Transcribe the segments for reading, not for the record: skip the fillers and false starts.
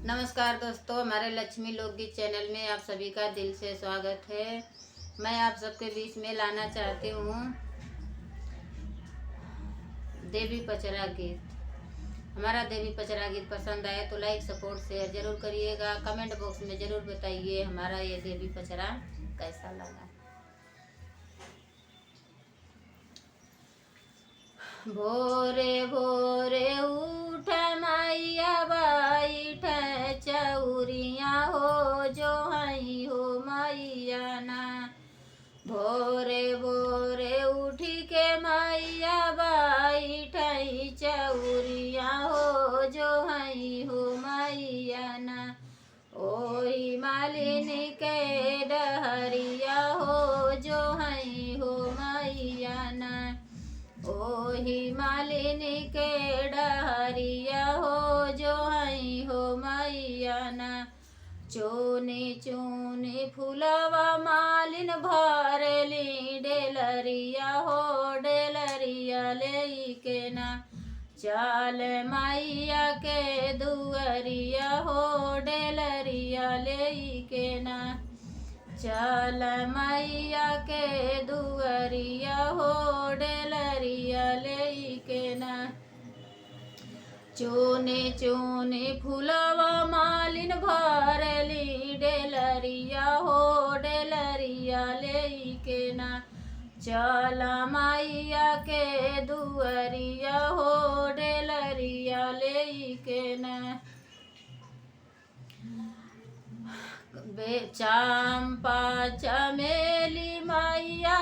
नमस्कार दोस्तों, हमारे लक्ष्मी लोकगीत चैनल में आप सभी का दिल से स्वागत है। मैं आप सबके बीच में लाना चाहती हूँ देवी पचरा गीत। हमारा देवी पचरा गीत पसंद आए तो लाइक सपोर्ट शेयर जरूर करिएगा। कमेंट बॉक्स में जरूर बताइए हमारा ये देवी पचरा कैसा लगा। भोरे भोरे उठ मैया बैठ चौरिया हो जो हई हो मैया ना। भोरे भोरे उठी के मैया बैठ चौरिया हो जो हई हो मैया ना। ओही मालिनी के डहरिया हो जो हई हो मैया ना। ओही मालिनी के डहरिया हो जो हई हो मैया ना। चूनी चूनी फूलवा मालिन भरली डेलरिया हो डेलरिया ले के ना। चल मैया के दुअरिया हो डेलरिया ले के ना। चल मैया के दुअरिया हो डेलरिया ले के ना। चूनी चूनी फूलवा मालिन भरली डेलरिया हो डेलरिया ले के ना। चल मैया के दुअरिया हो डेलरिया ले के ना। चंपा चमेली मैया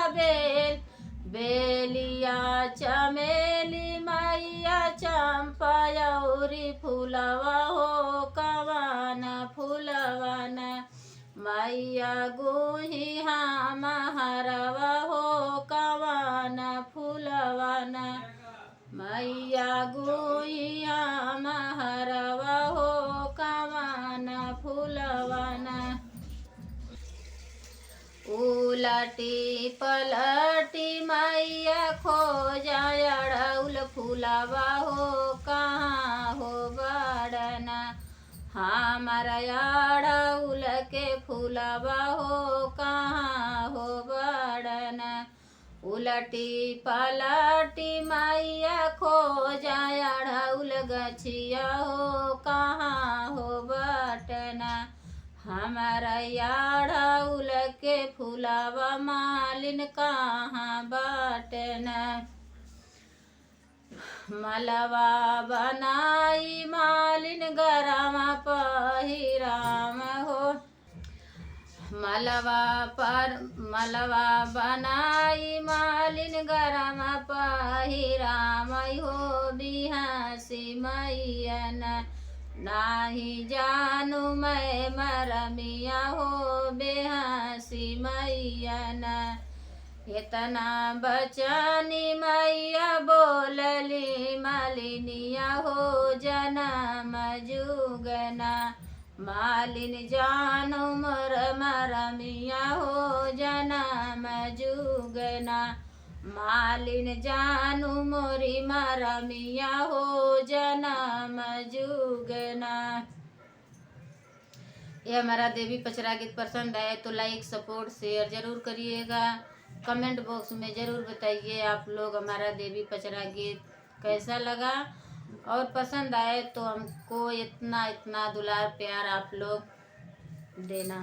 बेलिया चमेली मैया चंपा औरी फूलवा हो कवाना फूलवाना। मैया गुही हम हरवा हो कवाना फूलवाना। मैया गुही हम हरवा हो कवाना फूलवाना। उलटी पलटी मैया खोजा अड़उल फूलवा हो कहाँ हो बड़ना। हमारा अड़उल के फूलवा हो कहाँ हो बड़ना। उलटी पलटी मैया खोजा अड़उल गछिया हो कहाँ हो बटना। हमारा अड़उल के फूलवा मालिन कहाँ बटना। मलवा बनाई मालिन गरमा पहिराम हो। मलवा बनाई मालिन गरमा पहिराम हो बिहासी मैया ना। नाही जानू मैं मरमिया हो बेहसी मैया ना। इतना बचनी मैया बोलली मालिनिया हो जनम जुगना। मालिन जानू मोर मरमिया हो जनम जुगना। मालिन जानू मोरी मरमिया हो जनम जुगना। ये हमारा देवी पचरा गीत पसंद आए तो लाइक सपोर्ट शेयर जरूर करिएगा। कमेंट बॉक्स में जरूर बताइए आप लोग हमारा देवी पचरा गीत कैसा लगा। और पसंद आए तो हमको इतना इतना दुलार प्यार आप लोग देना।